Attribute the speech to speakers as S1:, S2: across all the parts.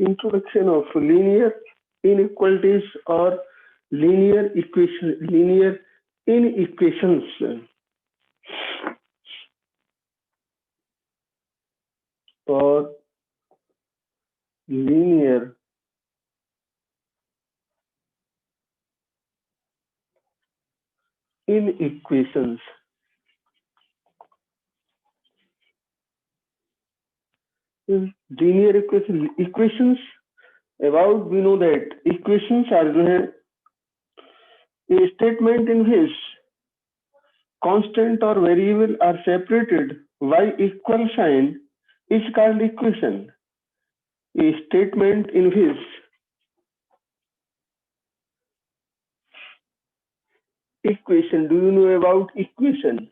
S1: Introduction of linear inequalities or linear inequations. Or linear inequations. Linear equations, about we know that equations are जो है a statement in which constant or variable are separated by equal sign is called equation. A statement in which equation, do you know about equation?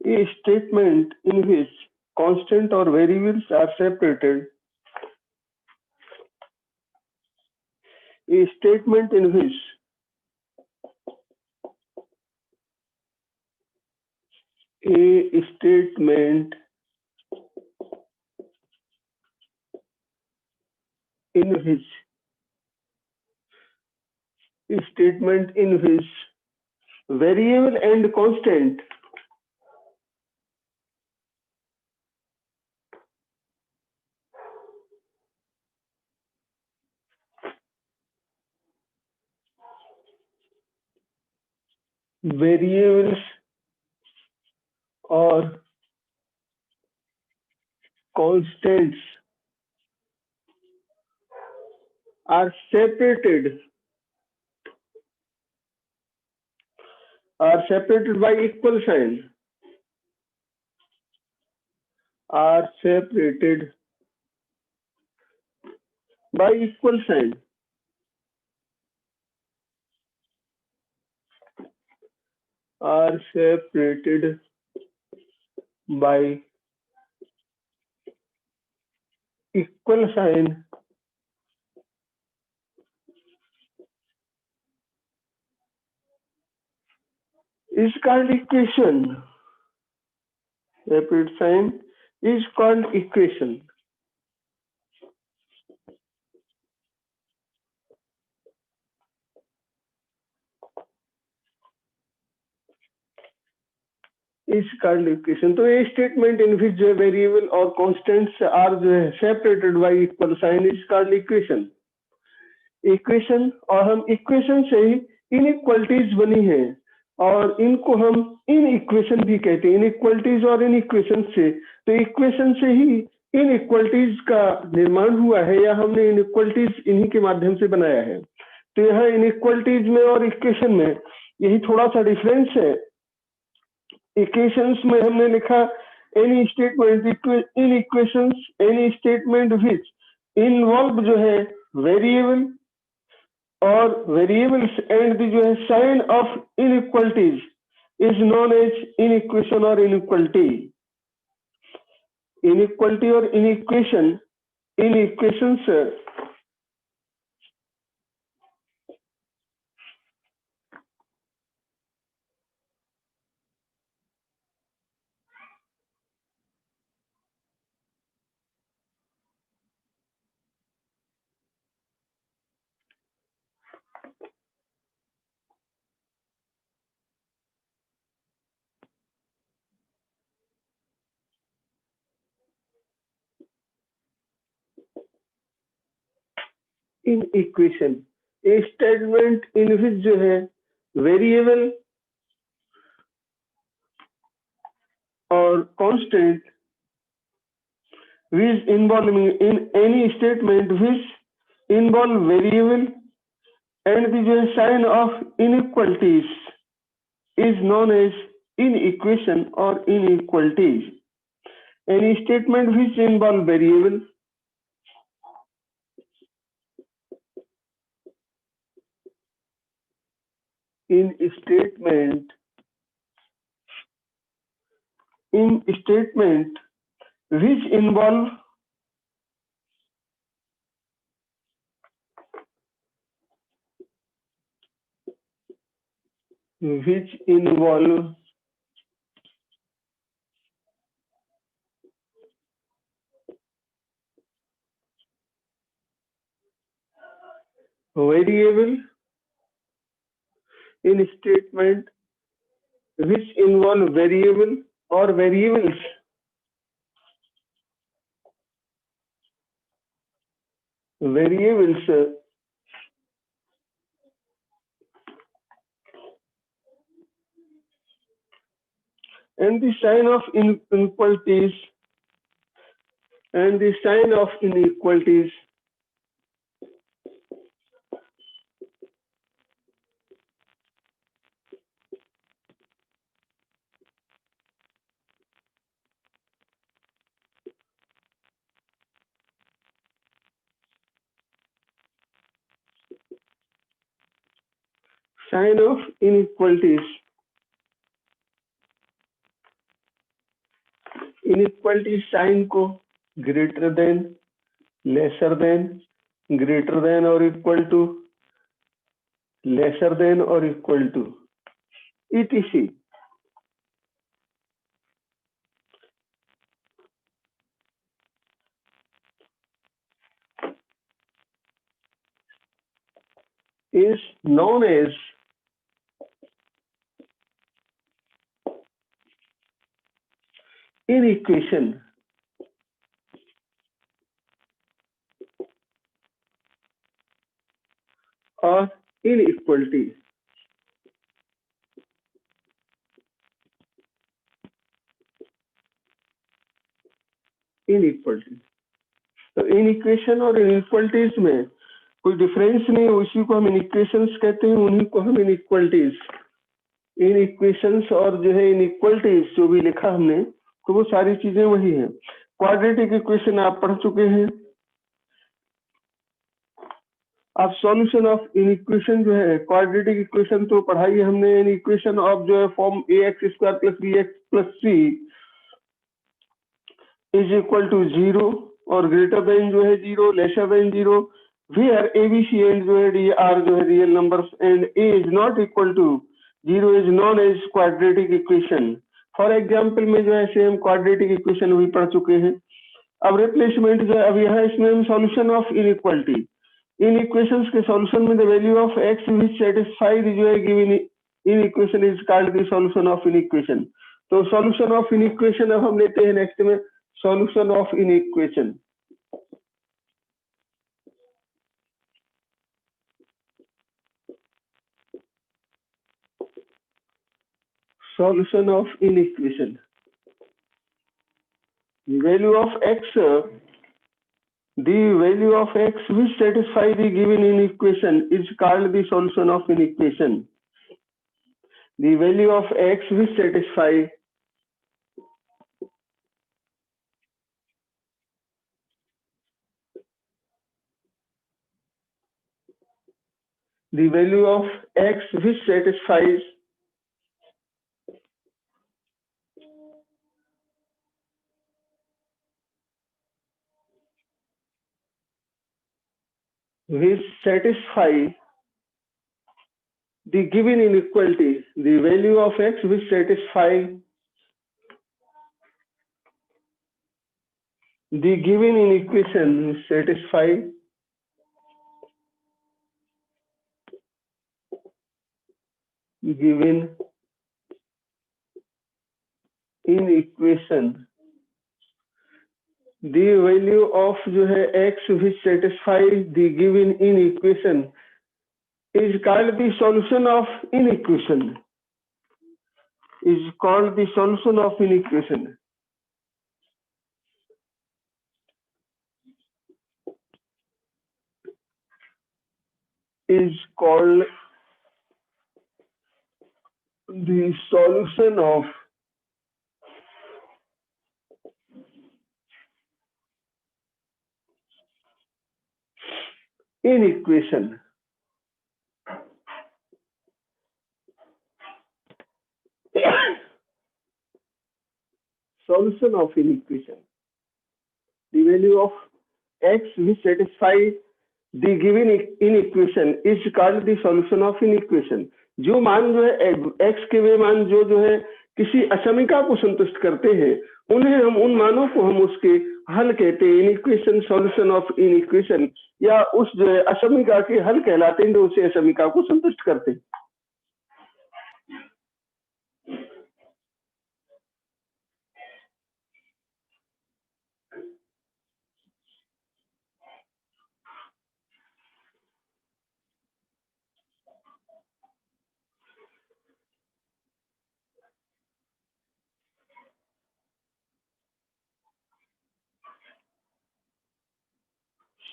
S1: A statement in which constant or variables are separated. A statement in which variable and constant variables or constants are separated by equal sign, are separated by equal sign, are separated by equal sign is called equation. Separate sign is called equation. Is called equation. तो ये statement in which जो variable और constants are जो है separated by equal sign is called equation. Equation, और हम equation से ही inequalities बनी है और इनको हम inequation भी कहते हैं. inequalities और inequation से, तो equation से ही inequalities का निर्माण हुआ है या हमने inequalities इन्हीं के माध्यम से बनाया है. तो यहाँ inequalities में और equation में यही थोड़ा सा डिफरेंस है. इक्वेशंस में हमने लिखा any statement in equations, any statement which involve जो है variable or variables and the जो है sign of inequalities is known as inequation or inequality. Inequality or inequation, inequations in equation, a statement in which जो है variable or constant which involving in any statement which involve variable and the sign of inequalities is known as inequation or inequalities. Any statement which involve variable which involve which involve variable in statement which involve variable or variables and the sign of inequalities and the sign of inequalities sign of inequalities inequality sign को greater than lesser than greater than और equal to lesser than और equal to etc is known as inequation or inequality. Inequality तो inequation or inequalities में कोई difference नहीं है, उसी को हम इनइक्वेशंस कहते हैं, उन्हीं को हम इनइक्वलिटीज इनइक्वेशंस और जो है इनइक्वलिटीज जो भी लिखा हमने तो वो सारी चीजें वही हैं। क्वाड्रेटिक इक्वेशन आप पढ़ चुके हैं, अब सॉल्यूशन ऑफ इनइक्वेशन जो है क्वाड्रेटिक इक्वेशन तो पढ़ाई हमने, इनइक्वेशन ऑफ जो है form ax square plus bx plus c is equal to 0 और ग्रेटर देन जो है 0 lesser than 0 where abc and जो है डी आर जो है real numbers and a is not equal to 0 is known as quadratic equation. For example में जो है सेम क्वाड्रेटिक इक्वेशन भी पढ़ चुके हैं। अब रिप्लेसमेंट जो है अब यहाँ इसमें हम solution of inequality in equations के सॉल्यूशन में the value of x which satisfied जो है given in equation is called the solution of inequation. तो सॉल्यूशन ऑफ इनइक्वेशन अब हम लेते हैं नेक्स्ट में solution of inequation. solution of inequation, the value of x which satisfy the given inequation is called the solution of inequation. The value of x which satisfy the value of x which satisfies the given inequality, the value of x which satisfy the given inequation satisfy given inequation, the value of जो है x which satisfy the given inequation is called the solution of inequation, is called the solution of inequation. Is called the solution of inequation. Solution of inequation, the value of x which satisfy the given inequation is called the solution of inequation. जो मान जो है x के वे मान जो है किसी असमीका को संतुष्ट करते हैं, उन्हें हम उन मानों को हम उसके हल कहते हैं, इनइक्वेशन सॉल्यूशन ऑफ इनइक्वेशन, या उस जो है असमीका के हल कहलाते हैं जो उसे असमीका को संतुष्ट करते हैं।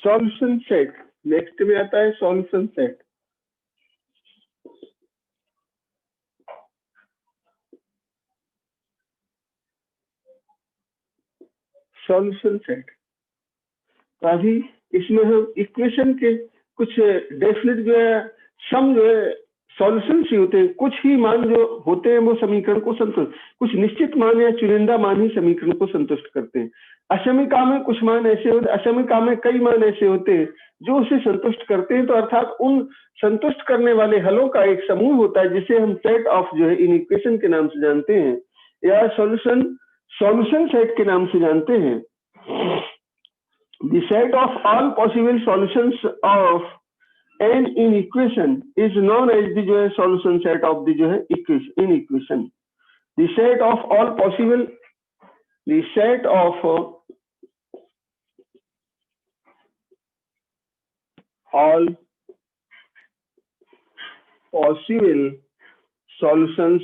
S1: सॉल्यूशन सेट नेक्स्ट में आता है, सॉल्यूशन सेट। सॉल्यूशन सेट अभी इसमें हम इक्वेशन के कुछ डेफिनेट जो है सम जो है सॉल्यूशन ही होते हैं, कुछ ही मान जो होते हैं वो समीकरण को संतुष्ट, कुछ निश्चित मान या चुनिंदा मान ही समीकरण को संतुष्ट करते हैं। असमीका में कुछ मान ऐसे होते, असमीका में कई मान ऐसे होते हैं जो उसे संतुष्ट करते हैं, तो अर्थात उन संतुष्ट करने वाले हलों का एक समूह होता है जिसे हम सेट ऑफ जो है इन इक्वेशन के नाम से जानते हैं, या सॉल्यूशन सेट के नाम से जानते हैं। The set of all possible solutions of an inequation is known as the जो है solution set of the जो है inequation. The set of all possible, the set of all possible solutions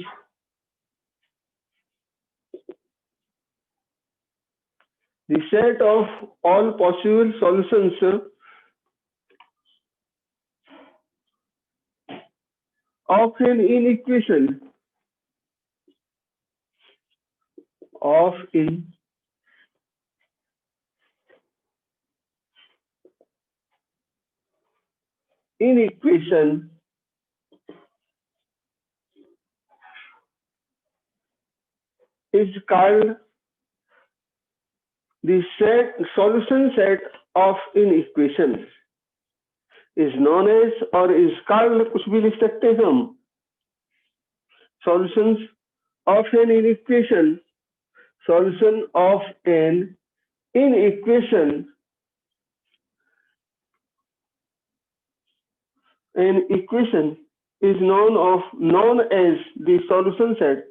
S1: the set of all possible solutions of an inequation of inequation is called the solution set of inequation is known as और is called कुछ भी लिख सकते हैं हम, solutions of an inequation, solution of an inequation, an equation is known as the solution set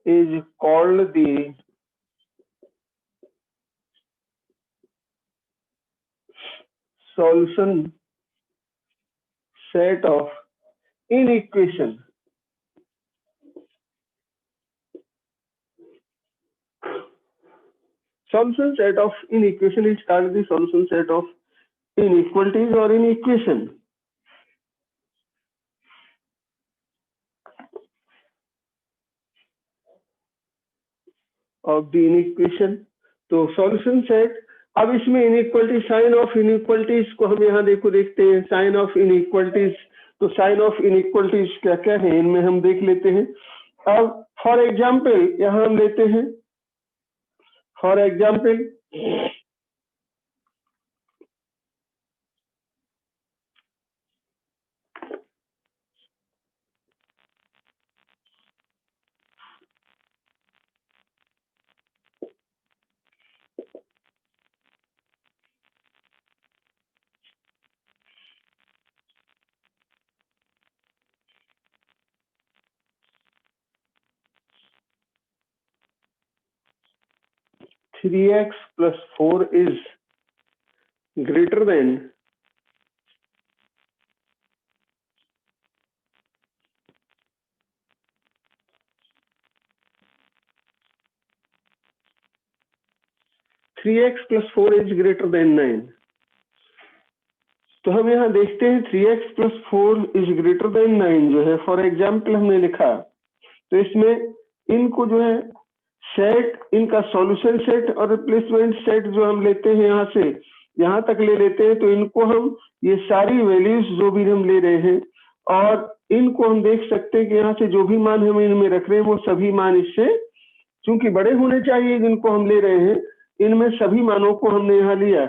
S1: is called the solution set of inequation. Solution set of inequation is called the solution set of inequalities or inequation of the inequation. तो solution set, अब इसमें inequality, sign of inequalities को हम यहाँ देखते हैं, sign of inequalities. तो sign of inequalities क्या क्या है इनमें हम देख लेते हैं। अब फॉर एग्जाम्पल यहाँ हम लेते हैं, for example three x plus 4 is greater then 3x plus 4 is greater than 9। तो हम यहाँ देखते हैं 3x plus 4 is greater than 9 जो है फॉर एग्जाम्पल हमने लिखा, तो इसमें इनको जो है सेट, इनका सॉल्यूशन सेट और रिप्लेसमेंट सेट जो हम लेते हैं यहाँ से यहाँ तक ले लेते हैं, तो इनको हम ये सारी वैल्यूज जो भी हम ले रहे हैं और इनको हम देख सकते हैं कि यहाँ से जो भी मान हम इनमें रख रहे हैं वो सभी मान इससे चूंकि बड़े होने चाहिए जिनको हम ले रहे हैं, इनमें सभी मानों को हमने यहाँ लिया।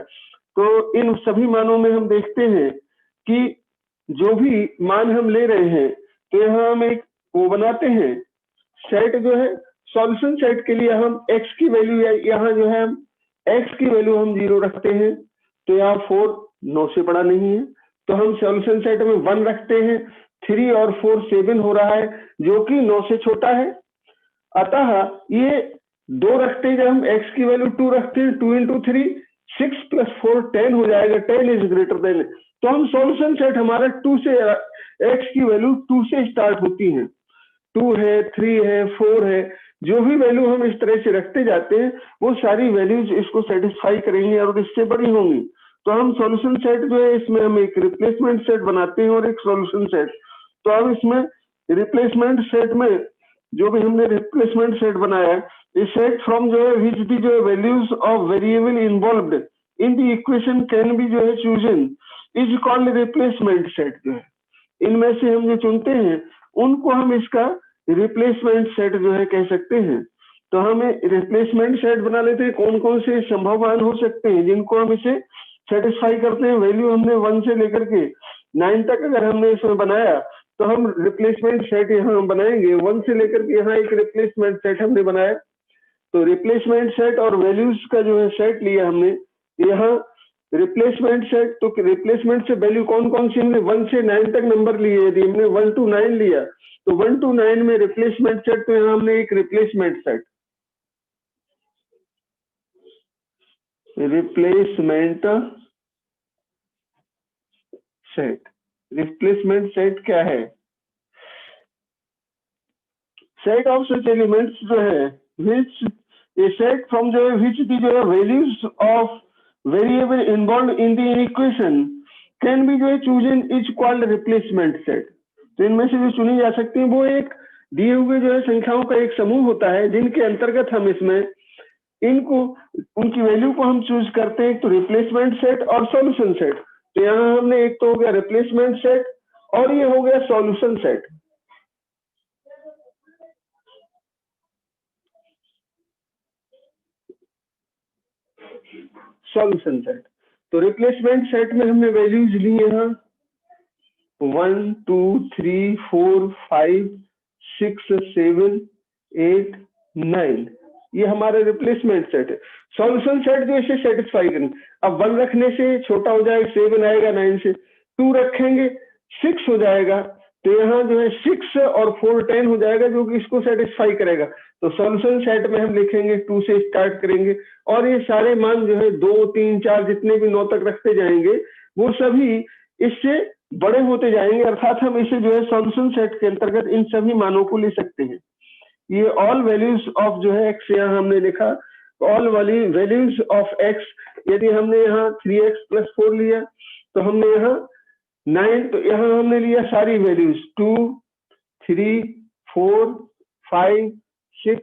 S1: तो इन सभी मानों में हम देखते हैं कि जो भी मान हम ले रहे हैं, तो यहाँ हम एक वो बनाते हैं सेट जो है, सॉल्यूशन सेट के लिए हम x की वैल्यू यहाँ जो है x की वैल्यू हम 0 रखते हैं, तो यहाँ 4 9 से बड़ा नहीं है, तो हम सॉल्यूशन सेट में 1 रखते हैं। 3 और 4 7 हो रहा है, जो कि 9 से छोटा है। अतः ये 2 रखते हैं, जब हम x की वैल्यू 2 रखते हैं, 2 इंटू 3 6 + 4 10 हो जाएगा, 10 इज ग्रेटर देन। तो हम सॉल्यूशन सेट हमारा 2 से, x की वैल्यू 2 से स्टार्ट होती है, 2 है, 3 है, 4 है, जो भी वैल्यू हम इस तरह से रखते जाते हैं, वो सारी वैल्यूज इसको सेटिस्फाई करेंगी और इससे बड़ी होंगी। तो हम सॉल्यूशन सेट जो है, इसमें हम एक रिप्लेसमेंट सेट बनाते हैं और एक सॉल्यूशन सेट। तो अब इसमें रिप्लेसमेंट सेट में जो भी हमने रिप्लेसमेंट सेट बनाया, इस सेट फ्रॉम जो है विच दी जो values of variable involved in the equation can be जो है chosen is called replacement set. जो है इनमें से हम जो चुनते हैं, उनको हम इसका रिप्लेसमेंट सेट जो है कह सकते हैं। तो हम रिप्लेसमेंट सेट बना लेते हैं, कौन कौन से संभव मान हो सकते हैं जिनको हम इसे सेटिस्फाई करते हैं। वैल्यू हमने 1 से लेकर के 9 तक अगर हमने इसमें बनाया, तो हम रिप्लेसमेंट सेट यहाँ हम बनाएंगे। 1 से लेकर के यहाँ एक रिप्लेसमेंट सेट हमने बनाया, तो रिप्लेसमेंट सेट और वैल्यूज का जो है सेट लिया हमने यहाँ रिप्लेसमेंट सेट। तो रिप्लेसमेंट से वैल्यू कौन कौन सी हमने 1 से 9 तक नंबर लिए, यदि हमने 1 to 9 लिया, तो 1 to 9 में रिप्लेसमेंट सेट, तो यहाँ हमने एक रिप्लेसमेंट सेट रिप्लेसमेंट सेट क्या है? सेट ऑफ सच एलिमेंट्स जो है विच ए सेट फ्रॉम जो है विच दी जो है values of variable involve in the equation can be जो है chosen is called replacement set. तो इनमें से जो चुनी जा सकती है, वो एक दिए हुए जो है संख्याओं का एक समूह होता है, जिनके अंतर्गत हम इसमें इनको उनकी वैल्यू को हम चूज करते हैं, तो रिप्लेसमेंट सेट और सॉल्यूशन सेट। तो यहाँ हमने एक तो हो गया रिप्लेसमेंट सेट और ये हो गया सॉल्यूशन सेट। सॉल्यूशन सेट, तो रिप्लेसमेंट सेट में हमने वैल्यूज ली यहाँ 1 2 3 4 5 6 7 8 9, ये हमारा रिप्लेसमेंट सेट है। सॉल्यूशन सेट जो इसे सेटिस्फाई करें, अब 1 रखने से छोटा हो जाएगा, 7 आएगा 9 से, 2 रखेंगे 6 हो जाएगा, तो यहाँ जो है 6 और 4 10 हो जाएगा, जो कि इसको सेटिस्फाई करेगा। तो सॉल्यूशन सेट में हम लिखेंगे 2 से स्टार्ट करेंगे, और ये सारे मान जो है 2 3 4 जितने भी 9 तक रखते जाएंगे, वो सभी इससे बड़े होते जाएंगे, अर्थात हम इसे जो है सॉल्यूशन सेट के अंतर्गत इन सभी मानों को ले सकते हैं। ये ऑल वैल्यूज ऑफ जो है एक्स यहाँ हमने लिखा, ऑल वाली वैल्यूज ऑफ एक्स, यदि हमने यहाँ 3x + 4 लिया, तो हमने यहाँ 9, तो यहाँ हमने लिया सारी वैल्यूज 2 3 4 5 6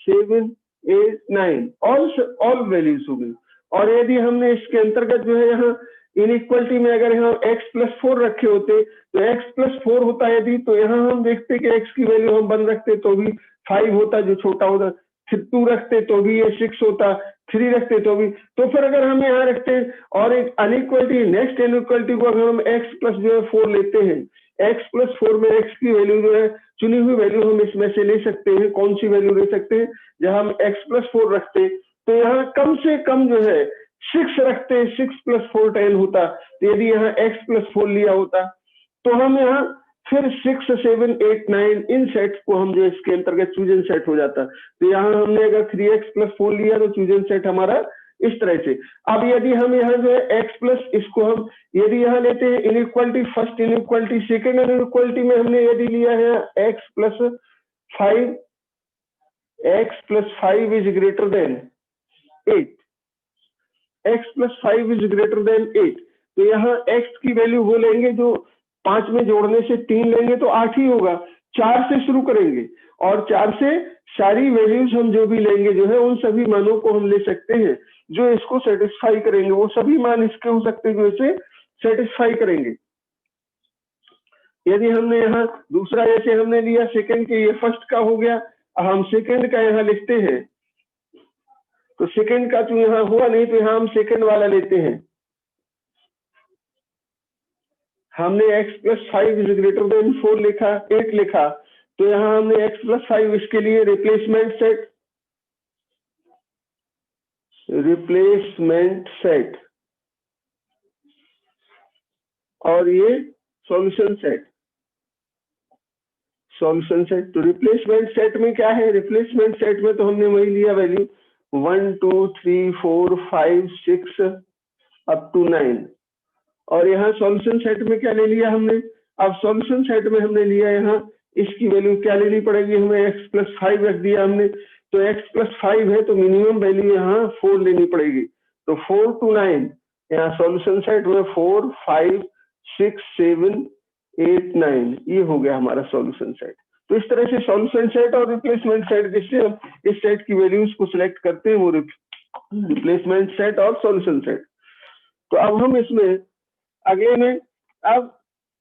S1: 7 8 9, ऑल वैल्यूज हो गई। और यदि हमने इसके अंतर्गत जो है यहाँ इनइक्वलिटी में अगर यहाँ x + 4 रखे होते, तो x + 4 होता यदि, तो यहाँ हम देखते कि x की वैल्यू हम 1 रखते तो भी 5 होता, जो छोटा होता, फिर 2 रखते तो भी ये 6 होता, 3 रखते तो भी। तो फिर अगर हम यहाँ रखते हैं और एक अनइक्वलिटी, नेक्स्ट इनइक्वलिटी को अगर हम x + जो है 4 लेते हैं, x + 4 में x की वैल्यू जो है चुनी हुई वैल्यू हम इसमें से ले सकते हैं। कौन सी वैल्यू ले सकते हैं? जहां हम x + 4 रखते, तो यहाँ कम से कम जो है 6 रखते, 6 + 4 10 होता। तो यदि यहाँ x + 4 लिया होता, तो हम यहाँ फिर 6 7 8 9 इन सेट्स को हम जो इसके अंतर्गत चूजन सेट हो जाता। तो यहाँ हमने अगर 3x + 4 लिया, तो चूजन सेट हमारा इस तरह से। अब यदि हम यहाँ जो है x प्लस, इसको हम यदि यहाँ लेते हैं inequality, first inequality, second inequality में हमने यदि लिया है x + 5 is greater then 8, x + 5 is greater then 8, तो यहाँ x की वैल्यू वो लेंगे जो 5 में जोड़ने से 3 लेंगे तो 8 ही होगा। 4 से शुरू करेंगे और 4 से सारी वैल्यूज हम जो भी लेंगे जो है उन सभी मानों को हम ले सकते हैं जो इसको सेटिस्फाई करेंगे। वो सभी मान इसके हो सकते हैं जो इसे सेटिस्फाई करेंगे। यदि हमने यहाँ दूसरा जैसे हमने लिया सेकंड के, ये फर्स्ट का हो गया, हम सेकंड का यहाँ लिखते हैं, तो सेकंड का तो यहाँ हुआ नहीं, तो यहाँ हम सेकंड वाला लेते हैं। हमने x + 5 > 4 लिखा, 8 लिखा, तो यहाँ हमने x + 5 इसके लिए रिप्लेसमेंट सेट और ये सॉल्यूशन सेट। तो रिप्लेसमेंट सेट में क्या है? रिप्लेसमेंट सेट में तो हमने वही लिया वैल्यू 1 2 3 4 5 6 अप टू 9, और यहाँ सॉल्यूशन सेट में क्या ले लिया हमने? अब सॉल्यूशन सेट में हमने लिया यहाँ इसकी वैल्यू क्या लेनी पड़ेगी हमें? x + 5 रख दिया हमने, तो x + 5 है तो मिनिमम वैल्यू यहाँ 4 लेनी पड़ेगी, तो 4 to 9 यहाँ सॉल्यूशन सेट में 4 5 6 7 8 9, ये हो गया हमारा सॉल्यूशन सेट। तो इस तरह से सॉल्यूशन सेट और रिप्लेसमेंट सेट, जिससे हम इस सेट की वैल्यूज को सिलेक्ट करते हैं, वो रिप्लेसमेंट सेट और सॉल्यूशन सेट। तो अब हम इसमें अगले में अब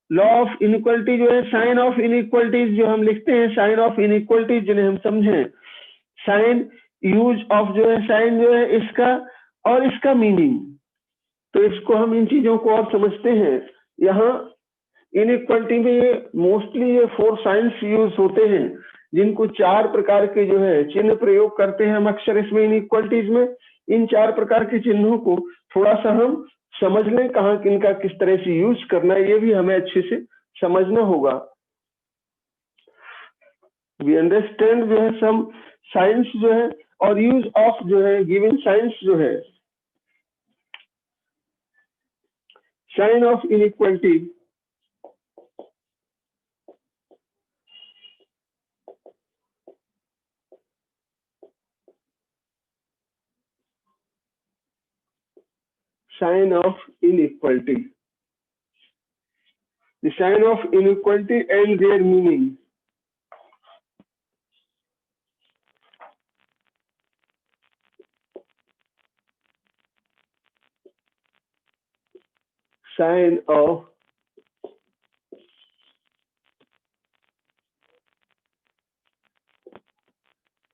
S1: लॉ ऑफ इनइक्वालिटी जो है, साइन ऑफ इनइक्वालिटीज जो हम लिखते हैं, साइन ऑफ इनइक्वालिटीज जिन्हें हम समझें, साइन यूज ऑफ जो है, साइन जो है इसका और इसका मीनिंग, तो इसको हम इन चीजों को और समझते हैं। यहाँ इनइक्वालिटी में मोस्टली ये 4 साइंस यूज होते हैं, जिनको 4 प्रकार के जो है चिन्ह प्रयोग करते हैं हम अक्सर इसमें इनइक्वालिटीज में। इन 4 प्रकार के चिन्हों को थोड़ा सा हम समझ लें, कहाँ किनका किस तरह से यूज करना है, ये भी हमें अच्छे से समझना होगा। वी अंडरस्टैंड जो है सम साइंस जो है और यूज ऑफ जो है गिवन साइंस जो है, sign of inequality, sign of inequality, the sign of inequality and their meaning. Sign of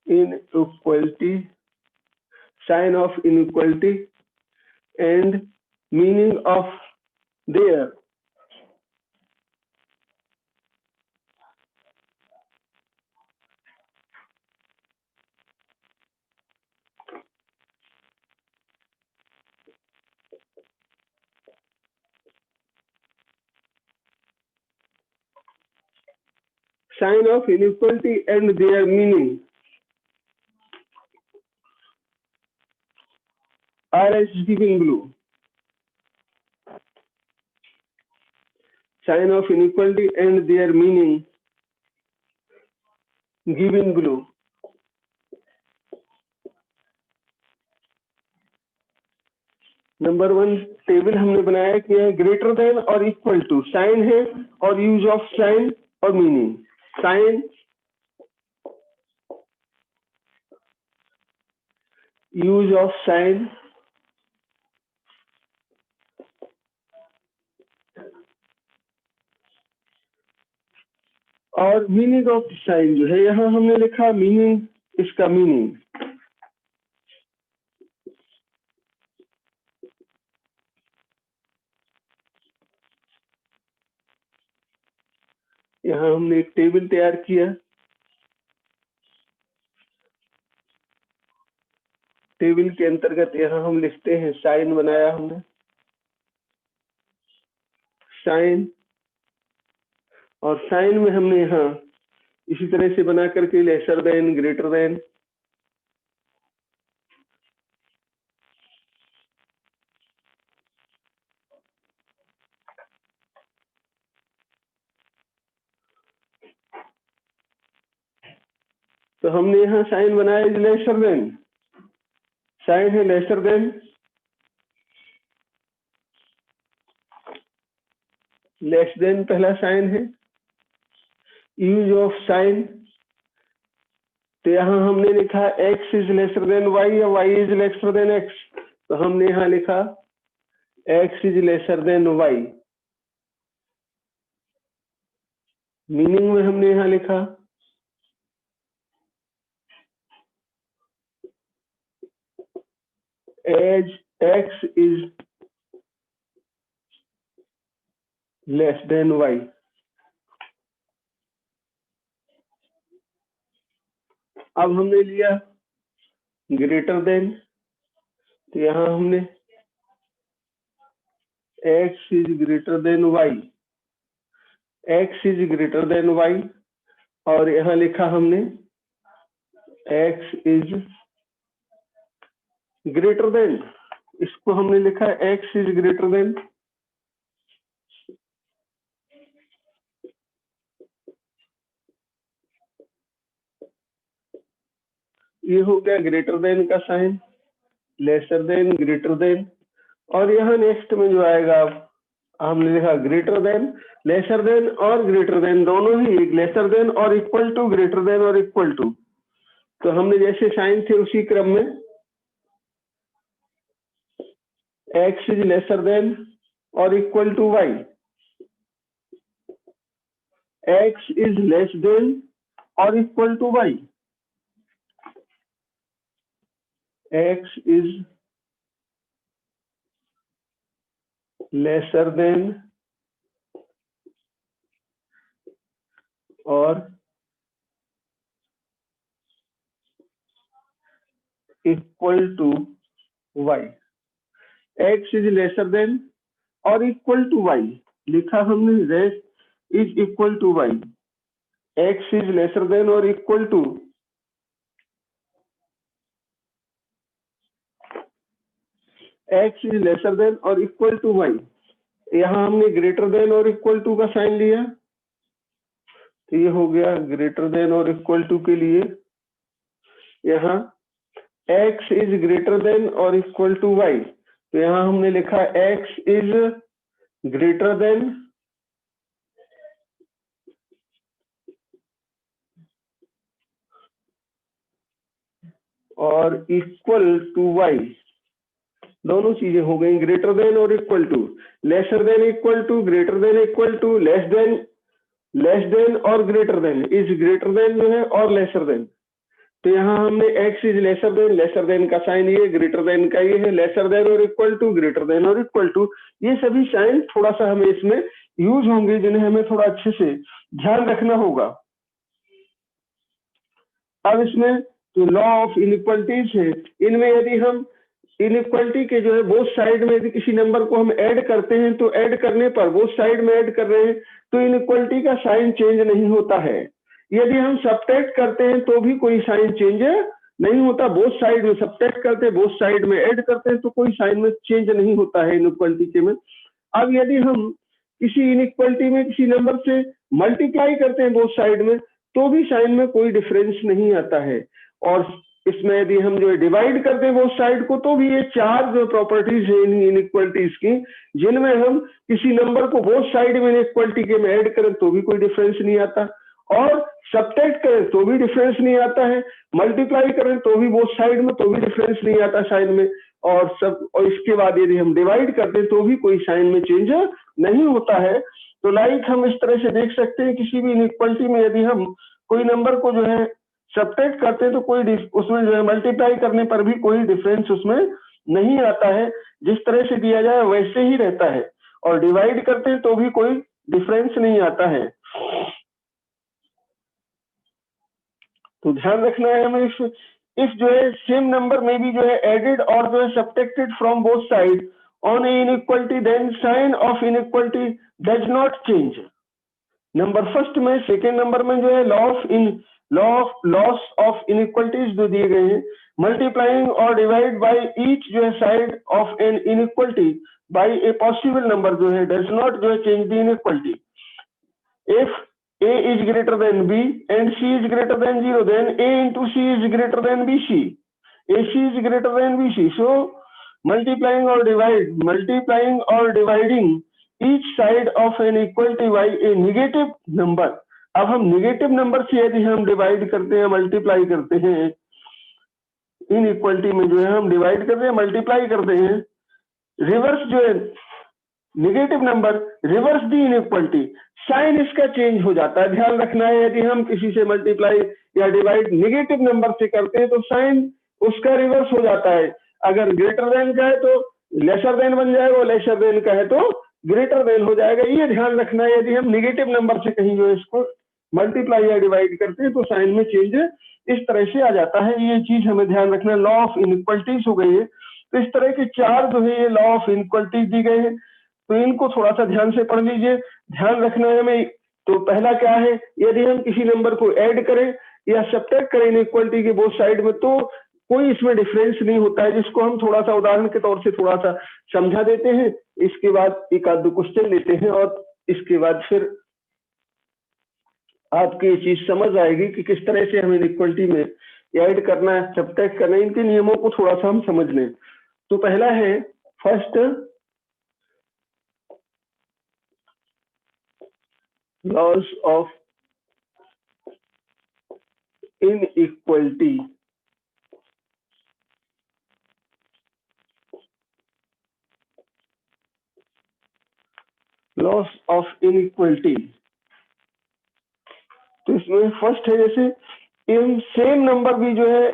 S1: inequality, sign of inequality and meaning of their. Sign of inequality and their meaning are as given below. Sign of inequality and their meaning given below. Number 1 table हमने बनाया कि है greater than और equal to, sign है और use of sign और meaning. Sign, use of sign और meaning of sign जो है, यहाँ हमने लिखा मीनिंग, इसका मीनिंग। यहाँ हमने एक टेबल तैयार किया, टेबल के अंतर्गत यहाँ हम लिखते हैं साइन बनाया हमने, साइन, और साइन में हमने यहाँ इसी तरह से बना करके लेसर देन, ग्रेटर देन, तो हमने यहाँ साइन बनाया इज लेसर देन, साइन है लेसर देन, लेस देन पहला साइन है। यूज ऑफ साइन, तो यहाँ हमने लिखा x is lesser than y या y is lesser than x, तो हमने यहाँ लिखा x is lesser than y। Meaning में हमने यहाँ लिखा as x is less than y। अब हमने लिया ग्रेटर देन, तो यहां हमने x is greater then y, x is greater then y, और यहां लिखा हमने x इज ग्रेटर देन, इसको हमने लिखा x इज ग्रेटर देन, ये हो गया ग्रेटर देन का sign, lesser than, greater than, और यहाँ नेक्स्ट में जो आएगा हमने लिखा ग्रेटर देन, लेसर देन और ग्रेटर देन दोनों ही, लेसर देन और इक्वल टू, ग्रेटर देन और इक्वल टू। तो हमने जैसे साइन थे उसी क्रम में x इज लेसर देन और equal to y, x is less than और equal to y, x is lesser than और equal to y, x is lesser than और इक्वल टू y, लिखा हमने rest is equal to y, x is lesser than और equal to x is lesser than और equal to y। यहाँ हमने greater than और equal to का sign लिया, तो ये हो गया ग्रेटर देन और इक्वल टू के लिए यहाँ x इज ग्रेटर देन और इक्वल टू y, तो यहाँ हमने लिखा x इज ग्रेटर देन और इक्वल टू y, दोनों चीजें हो गई ग्रेटर देन और equal to, lesser than equal to, greater than equal to, less than और greater than, is greater than जो है और लेसर देन। तो यहाँ हमने x इज लेसर देन का साइन ये, ग्रेटर देन का ये है, लेसर देन और इक्वल टू, ग्रेटर देन और इक्वल टू, ये सभी साइन थोड़ा सा हमें इसमें यूज होंगे जिन्हें हमें थोड़ा अच्छे से ध्यान रखना होगा। अब इसमें जो लॉ ऑफ इनइक्वलिटीज है, इनमें यदि हम इनइक्वलिटी के जो है बोथ साइड में यदि किसी नंबर को हम ऐड करते हैं, तो ऐड करने पर बोथ साइड में ऐड कर रहे हैं तो इनइक्वलिटी का साइन चेंज नहीं होता है। यदि हम सब्ट्रैक्ट करते हैं तो भी कोई साइन चेंज नहीं होता, बोथ साइड में सब्ट्रैक्ट करते हैं, बोथ साइड में ऐड करते हैं तो कोई साइन में चेंज नहीं होता है इनइक्वलिटी के में। अब यदि हम किसी इनइक्वलिटी में किसी नंबर से मल्टीप्लाई करते हैं बोथ साइड में, तो भी साइन में कोई डिफरेंस नहीं आता है। और इसमें यदि हम जो है डिवाइड करते हैं बोथ साइड को, तो भी ये चार जो प्रॉपर्टीज है इनइक्वलिटीज की, जिनमें हम किसी नंबर को बोथ साइड में इनइक्वलिटी के में ऐड करें तो भी कोई डिफरेंस नहीं आता, और सब्ट्रैक्ट करें तो भी डिफरेंस नहीं आता है, मल्टीप्लाई करें तो भी बोथ साइड में तो भी डिफरेंस नहीं आता साइन में, और इसके बाद यदि हम डिवाइड करते हैं तो भी कोई साइन में चेंज नहीं होता है। तो लाइक हम इस तरह से देख सकते हैं किसी भी इनइक्वलिटी में यदि हम कोई नंबर को जो है सब्ट्रैक्ट करते हैं तो कोई उसमें जो है मल्टीप्लाई करने पर भी कोई डिफरेंस उसमें नहीं आता है, जिस तरह से दिया जाए वैसे ही रहता है, और डिवाइड करते हैं तो भी कोई डिफरेंस नहीं आता है। तो ध्यान रखना है हमें, इफ जो है सेम नंबर में भी जो है एडेड और जो है subtracted from both side on a inequality, then sign of inequality does not change. Number first में, सेकेंड नंबर में जो है लॉस ऑफ इनइक्वलिटीज जो दिए गए हैं, मल्टीप्लाइंग और डिवाइड बाय ईच जो है side of an inequality by a possible number जो है डज नॉट जो है change the inequality. If a is greater than b and c is greater than 0, then a into c is greater than bc, ac is greater than bc. So multiplying or dividing each side of an equality by a negative number, अब हम negative number से यदि हम divide करते हैं, multiply करते हैं, inequality में जो है हम डिवाइड करते हैं, मल्टीप्लाई करते हैं, रिवर्स जो है negative number reverse the inequality, sign इसका चेंज हो जाता है। ध्यान रखना है, यदि हम किसी से मल्टीप्लाई या डिवाइड नेगेटिव नंबर से करते हैं तो साइन उसका रिवर्स हो जाता है। अगर ग्रेटर देन का है तो लेसर देन बन जाएगा, लेसर देन का है तो ग्रेटर देन हो जाएगा। ये ध्यान रखना है, यदि हम निगेटिव नंबर से कहीं जो है इसको मल्टीप्लाई या डिवाइड करते हैं तो साइन में चेंज इस तरह से आ जाता है। ये चीज हमें ध्यान रखना है। लॉ ऑफ इनइक्वलिटीज हो गई है, तो इस तरह के 4 जो है ये लॉ ऑफ इनइक्वलिटीज दी गए हैं, तो इनको थोड़ा सा ध्यान से पढ़ लीजिए। ध्यान रखना है हमें, तो पहला क्या है, यदि हम किसी नंबर को ऐड करें या सब्ट्रैक्ट करें इनइक्वलिटी के बोथ साइड में, तो कोई इसमें डिफरेंस नहीं होता है, जिसको हम थोड़ा सा उदाहरण के तौर से थोड़ा सा समझा देते हैं। इसके बाद एक आध दो क्वेश्चन लेते हैं और इसके बाद फिर आपकी ये चीज समझ आएगी कि किस तरह से हमें इनइक्वलिटी में ऐड करना है, सब्ट्रैक्ट करना है, इनके नियमों को थोड़ा सा हम समझ लें। तो पहला है first laws of inequality. Laws of inequality, तो इसमें फर्स्ट है जैसे इन सेम नंबर भी जो है,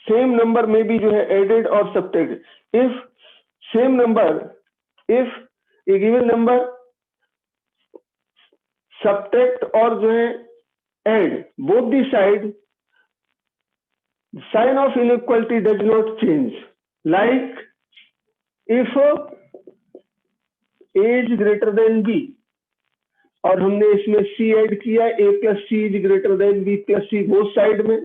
S1: सेम नंबर में भी जो है एडेड और subtracted. If same number, if a given number subtract और जो है add both the side, sign of inequality does not change. Like if A is greater than B और हमने इसमें सी ऐड किया, A plus C is greater than B plus C both side में,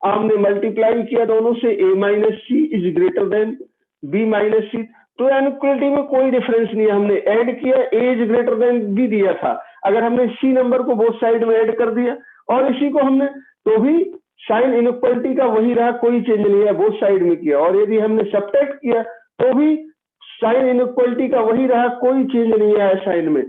S1: हमने multiply किया दोनों से, A minus C is greater than B minus C, तो इनइक्वलिटी में कोई डिफरेंस नहीं है। हमने ऐड किया, ए इज ग्रेटर देन बी दिया था, अगर हमने सी नंबर को बोथ साइड में ऐड कर दिया और इसी को हमने, तो भी साइन इनइक्वलिटी का वही रहा, कोई चेंज नहीं है, बोथ साइड में किया। और यदि हमने सब्ट्रैक्ट किया तो भी साइन इनइक्वलिटी का वही रहा, कोई चेंज नहीं आया साइन में।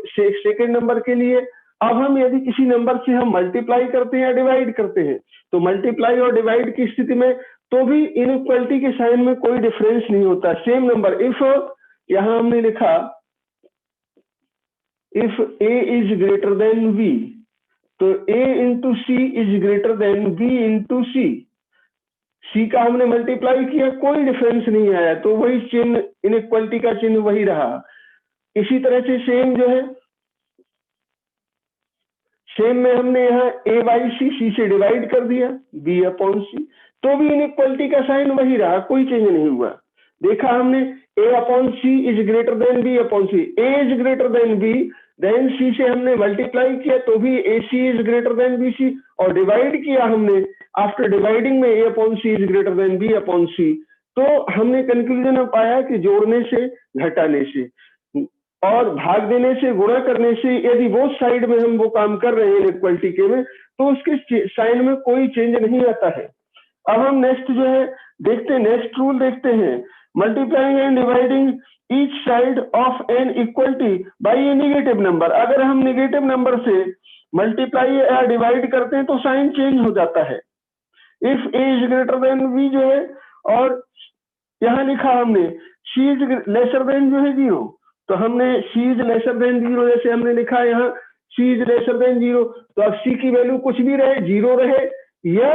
S1: सेकेंड नंबर के लिए अब हम यदि किसी नंबर से हम मल्टीप्लाई करते हैं या डिवाइड करते हैं, तो मल्टीप्लाई और डिवाइड की स्थिति में तो भी इनइक्वलिटी के साइन में कोई डिफरेंस नहीं होता। सेम नंबर, इफ यहां हमने लिखा if A is greater than B, तो A into C is greater than B into C, C का हमने मल्टीप्लाई किया, कोई डिफरेंस नहीं आया, तो वही चिन्ह, इनइक्वलिटी का चिन्ह वही रहा। इसी तरह से सेम जो है, सेम में हमने यहाँ ए बाई सी से डिवाइड कर दिया, बी अपॉन सी, तो भी इनइक्वलिटी का साइन वही रहा, कोई चेंज नहीं हुआ। देखा हमने A upon C is greater than B upon C, A is greater than B, then C से हमने मल्टीप्लाई किया तो भी A C is greater than B C, और डिवाइड किया हमने, आफ्टर डिवाइडिंग में A upon C is greater than B upon C, तो हमने कंक्लूजन में पाया कि जोड़ने से, घटाने से और भाग देने से, गुणा करने से, यदि वो साइड में हम वो काम कर रहे हैं इनइक्वलिटी के में, तो उसके साइन में कोई चेंज नहीं आता है। अब हम नेक्स्ट जो है देखते हैं, नेक्स्ट रूल देखते हैं, multiplying and dividing each side of an equality by a negative number. अगर हम निगेटिव नंबर से मल्टीप्लाई या डिवाइड करते हैं तो साइन चेंज हो जाता है। If A is greater than B जो है, और यहाँ लिखा हमने सी इज लेसर देन जो है 0, तो हमने सी इज लेसर देन 0 जैसे हमने लिखा है यहाँ सी इज लेसर देन 0, तो अब सी की वैल्यू कुछ भी रहे, 0 रहे या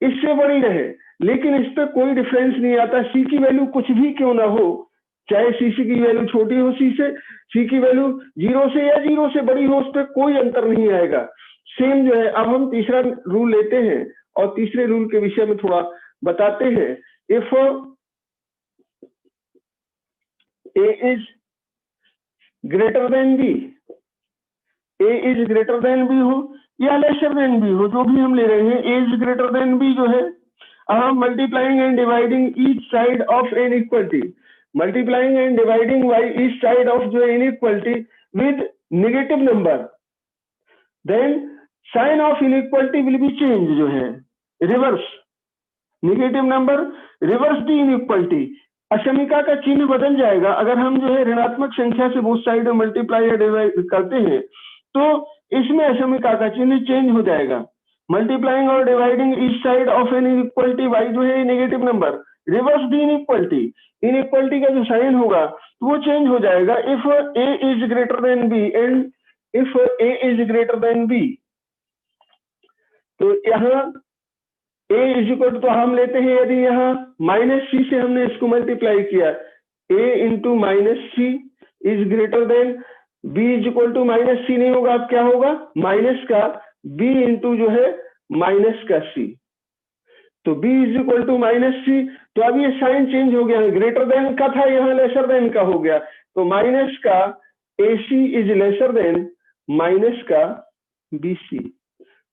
S1: इससे बड़ी रहे, लेकिन इस पे कोई डिफरेंस नहीं आता। सी की वैल्यू कुछ भी क्यों ना हो, चाहे सी की वैल्यू छोटी हो सी से, सी की वैल्यू 0 से या 0 से बड़ी हो, उस पर कोई अंतर नहीं आएगा। सेम जो है, अब हम तीसरा रूल लेते हैं और तीसरे रूल के विषय में थोड़ा बताते हैं। If A is greater than b, a is greater than b हो या लेसर देन बी हो, जो भी हम ले रहे हैं, A is greater than B जो है, हम multiplying and dividing each side of an equality, multiplying and dividing by each side of जो inequality with negative number, then sign of inequality will be change, जो है reverse, negative number reverse the inequality, अशमिका का चिन्ह बदल जाएगा। अगर हम जो है ऋणात्मक संख्या से बोथ साइड में मल्टीप्लाई या डिवाइड करते हैं तो इसमें अशमिका का चिन्ह चेंज हो जाएगा। मल्टीप्लाइंग और dividing each side of an inequality by जो है negative number, reverse the inequality, inequality का जो साइन होगा वो चेंज हो जाएगा। If A is greater than b and if A is greater than B, तो यहाँ a इज इक्वल तो हम लेते हैं यदि यहाँ -c से हमने इसको मल्टीप्लाई किया, a into -c is greater than b is equal to -c नहीं होगा, अब क्या होगा माइनस का b इंटू जो है माइनस का c, तो b is equal to -c। तो अब ये साइन चेंज हो गया है, ग्रेटर देन का था यहाँ लेसर देन का हो गया, तो माइनस का AC is lesser then minus का BC।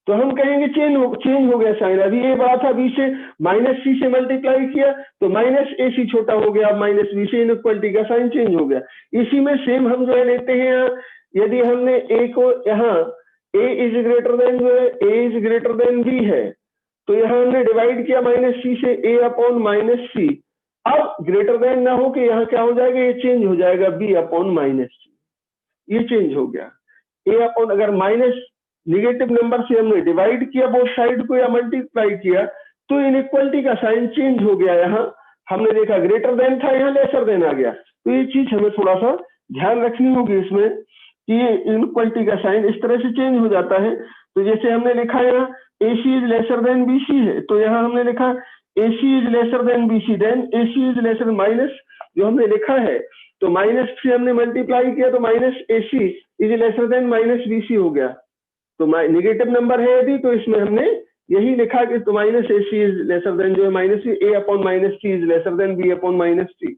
S1: तो हम कहेंगे चेंज हो गया साइन, अभी ये बड़ा था b से, -c से मल्टीप्लाई किया तो -AC छोटा हो गया, अब -b से इनइक्वालिटी का साइन चेंज हो गया। इसी में सेम हम जो है लेते हैं, यदि हमने a को यहाँ a इज ग्रेटर देन जो है a is greater than b है, तो यहाँ हमने डिवाइड किया -c से a अपॉन -c, अब ग्रेटर देन ना हो कि यहाँ क्या हो जाएगा, ये चेंज हो जाएगा b अपॉन -c, ये चेंज हो गया a अपॉन, अगर माइनस निगेटिव नंबर से हमने डिवाइड किया बोथ साइड को या मल्टीप्लाई किया तो इनइक्वालिटी का साइन चेंज हो गया, यहाँ हमने देखा ग्रेटर देन था यहाँ लेसर देन आ गया, तो ये चीज हमें थोड़ा सा ध्यान रखनी होगी इसमें कि ये इनइक्वालिटी का साइन इस तरह से चेंज हो जाता है। तो जैसे हमने लिखा यहाँ AC is lesser than BC है, तो यहाँ हमने लिखा AC is lesser than BC, then AC is lesser minus जो हमने लिखा है, तो माइनस से हमने मल्टीप्लाई किया तो -AC is lesser than -BC हो गया, तो निगेटिव नंबर है यदि तो इसमें हमने यही लिखा कि तो -AC इज लेसर देन जो है -C, A upon -C is lesser then B upon -C।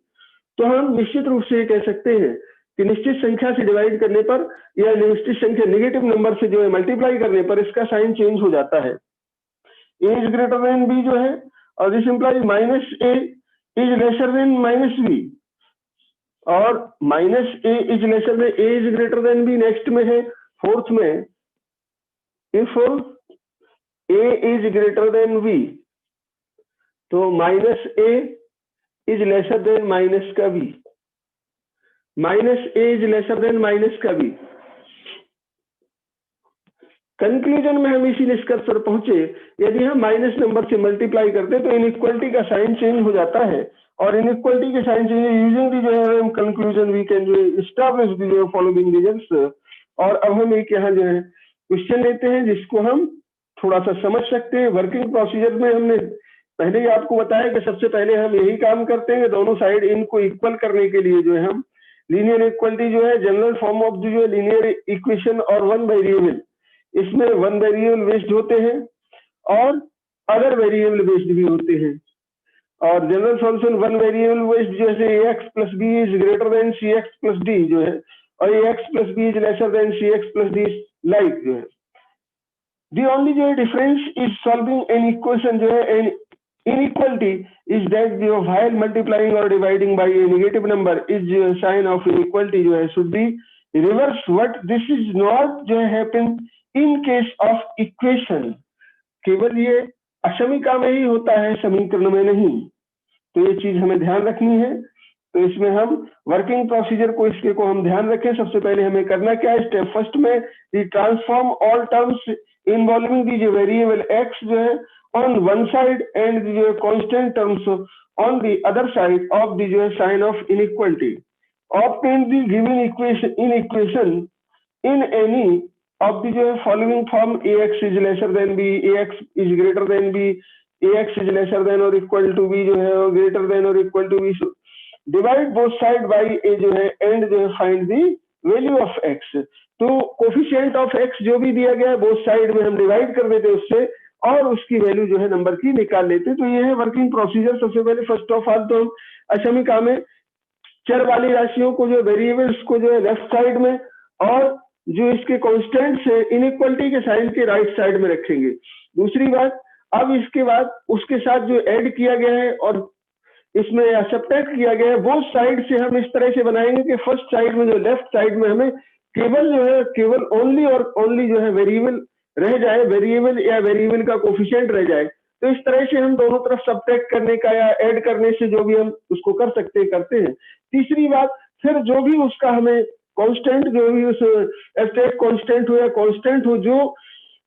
S1: तो हम निश्चित रूप से कह सकते हैं कि निश्चित संख्या से डिवाइड करने पर या निश्चित संख्या निगेटिव नंबर से जो है मल्टीप्लाई करने पर इसका साइन चेंज हो जाता है। A is greater than B जो है, और this implies -A is lesser then -B, और -A is lesser then A is greater than B next में है, फोर्थ में if A is greater than B तो -A is lesser then minus का B, -A is lesser then minus का B। Conclusion में हम इसी निष्कर्ष पर पहुंचे, यदि हम माइनस नंबर से मल्टीप्लाई करते तो इनइक्वालिटी का साइन चेंज हो जाता है, और इनइक्वालिटी के साइन चेंज यूजिंग दी जो है कंक्लूजन वी कैन जो एस्टैब्लिश दी जो फॉलोइंग रीजंस। और अब हम एक यहाँ जो है क्वेश्चन लेते हैं जिसको हम थोड़ा सा समझ सकते हैं। वर्किंग प्रोसीजर में हमने पहले ही आपको बताया कि सबसे पहले हम यही काम करते हैं, दोनों साइड इनको इक्वल करने के लिए जो है हम लीनियर इक्वलिटी जो है जनरल फॉर्म ऑफ जो है लीनियर इक्वेशन और वन वेरिएबल, इसमें वन वेरिएबल बेस्ड होते हैं और अदर वेरिएबल बेस्ड भी होते हैं, और general solution one variable based जैसे ax plus b is greater than cx plus d जो है, और ax plus b is lesser than cx plus d like जो है। दी ओनली जो है difference is solving an equation जो है एन inequality is that जो while multiplying or dividing by a negative number is sign of inequality जो है should be reverse, what this is not जो है happen in case of equation, केवल ये असमीका में ही होता है, समीकरण में नहीं। तो ये चीज हमें ध्यान रखनी है। तो इसमें हम वर्किंग प्रोसीजर को इसके को हम ध्यान रखें। सबसे पहले हमें करना क्या है, स्टेप फर्स्ट में दी ट्रांसफॉर्म ऑल टर्म्स इन्वॉल्विंग दी जो वेरिएबल x जो है on one side and the constant terms on the other side of the sign of inequality. Obtain the given equation in any of the following form: ax is lesser than b, ax is greater than b, ax is lesser than or equal to b जो है greater than or equal to b। Divide both side by a जो है and find the value of x। तो coefficient of x जो भी दिया गया है बोथ साइड में हम डिवाइड कर देते उससे और उसकी वैल्यू जो है नंबर की निकाल लेते। तो ये है वर्किंग प्रोसीजर। सबसे पहले फर्स्ट ऑफ ऑल तो हम असमीका में चर वाली राशियों को जो वेरिएबल्स को जो है लेफ्ट साइड में और जो इसके कांस्टेंट्स है इनइक्वालिटी के साइन के राइट साइड में रखेंगे। दूसरी बात, अब इसके बाद उसके साथ जो ऐड किया गया है और इसमें सब्ट्रैक्ट किया गया है बोथ साइड से हम इस तरह से बनाएंगे कि फर्स्ट साइड में जो लेफ्ट साइड में हमें केवल जो है केवल ओनली और ओनली जो है वेरिएबल रह जाए, वेरिएबल या वेरिएबल का कोफिशिएंट रह जाए। तो इस तरह से हम दोनों तरफ सब्ट्रैक्ट करने का या ऐड करने से जो भी हम उसको कर सकते हैं करते हैं। तीसरी बात, फिर जो भी उसका हमें कांस्टेंट जो भी उस एब्स्ट्रैक्ट कांस्टेंट हो या कांस्टेंट हो जो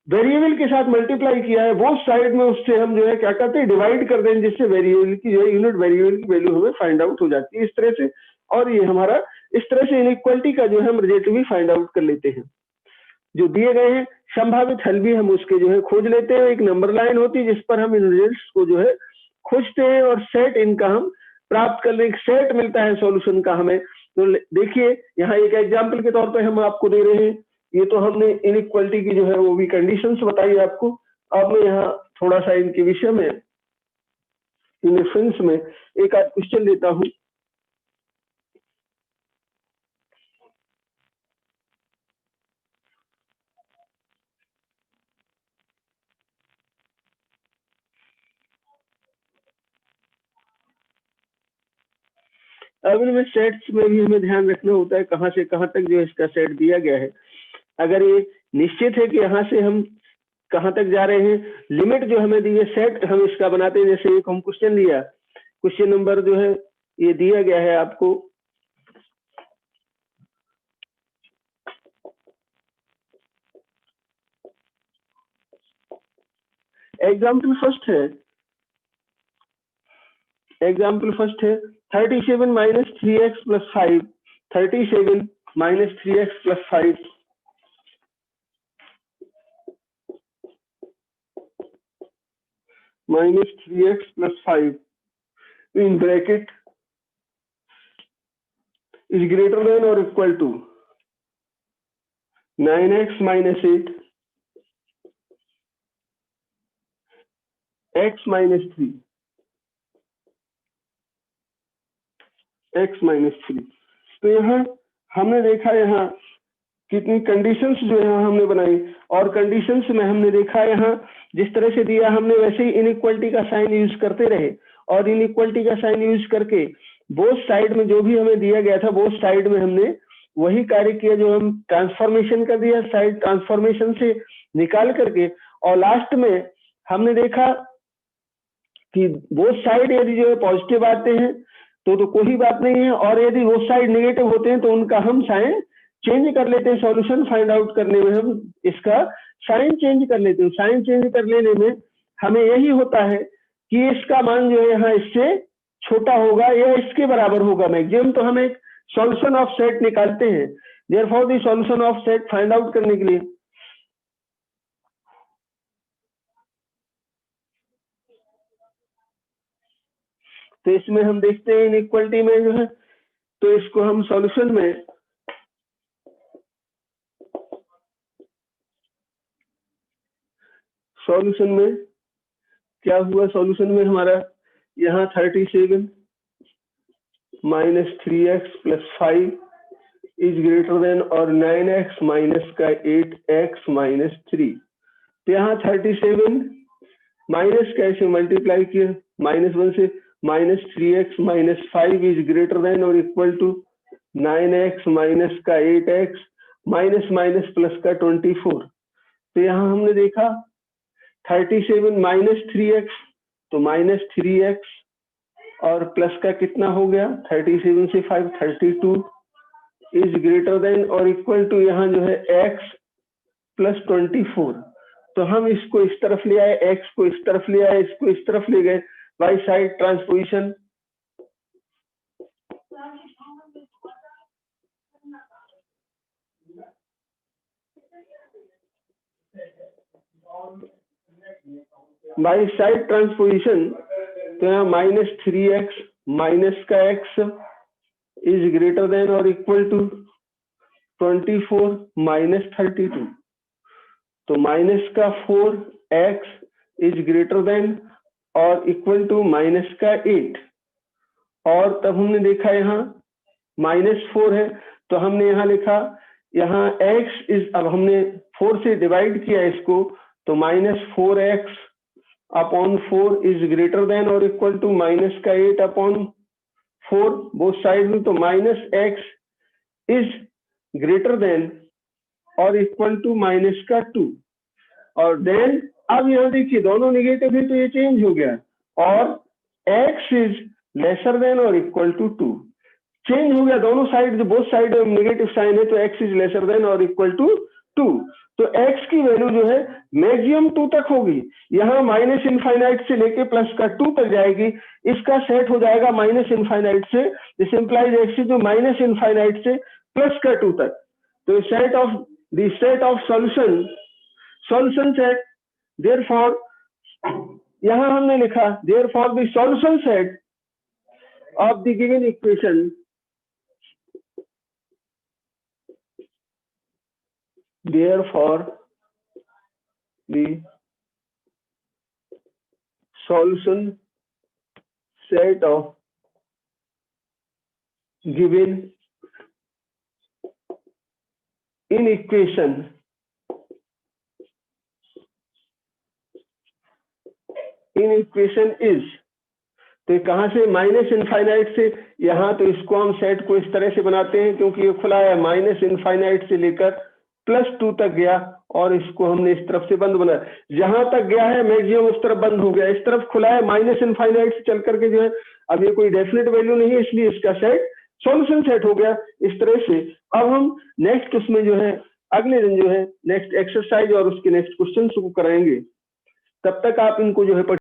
S1: वेरिएबल के साथ मल्टीप्लाई किया है बोथ साइड में उससे हम जो है क्या करते हैं डिवाइड कर दें, जिससे वेरिएबल की जो है यूनिट वेरिएबल की वैल्यू हमें फाइंड आउट हो जाती है इस तरह से। और ये हमारा इस तरह से इनइक्वालिटी का जो है हम रिजल्ट भी फाइंड आउट कर लेते हैं। जो दिए गए हैं संभावित हल भी हम उसके जो है खोज लेते हैं। एक नंबर लाइन होती है जिस पर हम इन रिजल्ट्स को जो है खोजते हैं और सेट इनका हम प्राप्त कर लें, एक सेट मिलता है सॉल्यूशन का हमें। तो देखिए यहाँ एक एग्जांपल के तौर पे हम आपको दे रहे हैं, ये तो हमने इनइक्वालिटी की जो है वो भी कंडीशंस बताई आपको। अब मैं यहाँ थोड़ा सा इनके विषय में इन रेफरेंस में एक आध क्वेश्चन लेता हूँ। अब इनमें सेट्स में भी हमें ध्यान रखना होता है कहाँ से कहाँ तक जो है इसका सेट दिया गया है। अगर ये निश्चित है कि यहाँ से हम कहाँ तक जा रहे हैं, लिमिट जो हमें दी है सेट हम इसका बनाते हैं। जैसे एक हम क्वेश्चन लिया, क्वेश्चन नंबर जो है ये दिया गया है आपको, एग्जाम्पल फर्स्ट है 37 minus 3x plus 5, 37 minus 3x plus 5 minus 3x plus 5 in bracket is greater than or equal to 9x minus 8 x minus 3 x minus 3। तो यहाँ हमने देखा यहाँ कितनी कंडीशंस जो है हमने बनाई, और कंडीशंस में हमने देखा यहाँ जिस तरह से दिया हमने वैसे ही इनइक्वालिटी का साइन यूज करते रहे, और इनइक्वालिटी का साइन यूज करके बोथ साइड में जो भी हमें दिया गया था बोथ साइड में हमने वही कार्य किया जो हम ट्रांसफॉर्मेशन कर दिया, साइड ट्रांसफॉर्मेशन से निकाल करके। और लास्ट में हमने देखा कि बोथ साइड यदि जो है पॉजिटिव आते हैं तो कोई बात नहीं है, और यदि बोथ साइड नेगेटिव होते हैं तो उनका हम साइन चेंज कर लेते हैं। सॉल्यूशन फाइंड आउट करने में हम इसका साइन चेंज कर लेते हैं। साइन चेंज कर लेने में हमें यही होता है कि इसका मान जो है यहाँ इससे छोटा होगा या इसके बराबर होगा मैक्सिमम। तो हम एक सॉल्यूशन ऑफ सेट निकालते हैं। Therefore the solution of set find out करने के लिए तो इसमें हम देखते हैं इनइक्वालिटी में जो है, तो इसको हम सॉल्यूशन में क्या हुआ, सॉल्यूशन में हमारा यहाँ 37 minus 3x plus 5 is greater than और 9x माइनस का 8x माइनस 3। तो यहाँ 37 माइनस कैसे मल्टीप्लाई किया -1 से, minus 3x minus 5 is greater than और इक्वल टू 9x माइनस का 8x माइनस माइनस प्लस का 24। तो यहाँ हमने देखा 37 माइनस 3x तो माइनस 3x और प्लस का कितना हो गया 37 से 5 32 इज ग्रेटर देन और इक्वल टू यहाँ जो है x प्लस 24। तो हम इसको इस तरफ ले आए, x को इस तरफ ले आए, इसको इस तरफ ले गए by side transposition. By side transposition तो यहाँ माइनस 3x माइनस का x इज ग्रेटर देन और इक्वल टू 24 माइनस 32। तो माइनस का 4x इज ग्रेटर देन और इक्वल टू माइनस का 8। और तब हमने देखा यहाँ -4 है तो हमने यहाँ लिखा यहाँ x इज, अब हमने 4 से डिवाइड किया इसको तो -4x upon 4 is greater than और इक्वल टू माइनस का 8 अपॉन 4 बोथ साइड में। तो -x इज ग्रेटर देन और इक्वल टू माइनस का 2। और देन अब यहाँ देखिए दोनों निगेटिव है तो ये चेंज हो गया और x इज लेसर देन और इक्वल टू 2 चेंज हो गया। दोनों साइड जो बोथ साइड नेगेटिव साइन है तो x इज लेसर देन और इक्वल टू 2। तो x की वैल्यू जो है मैक्सिमम 2 तक होगी। यहाँ माइनस इनफाइनाइट से लेके प्लस का 2 तक जाएगी। इसका सेट हो जाएगा माइनस इनफाइनाइट से, दिस इंप्लाइज x जो माइनस इनफाइनाइट से प्लस का 2 तक। तो set of the set of solution set, therefore यहां हमने लिखा therefore the solution set of the given equation therefore the solution set of given in equation is, तो कहां से माइनस इनफाइनाइट से, यहां तो इसको हम सेट को इस तरह से बनाते हैं क्योंकि ये खुला है, माइनस इनफाइनाइट से लेकर +2 तक गया और इसको हमने इस तरफ से बंद बनाया, जहां तक गया है मैक्सिमम उस तरफ बंद हो गया, इस तरफ खुला है माइनस इनफाइनाइट से चल करके जो है, अब ये कोई डेफिनेट वैल्यू नहीं है इसलिए इसका सेट सॉल्यूशन सेट हो गया इस तरह से। अब हम नेक्स्ट उसमें जो है अगले दिन जो है नेक्स्ट एक्सरसाइज और उसके नेक्स्ट क्वेश्चन को कराएंगे, तब तक आप इनको जो है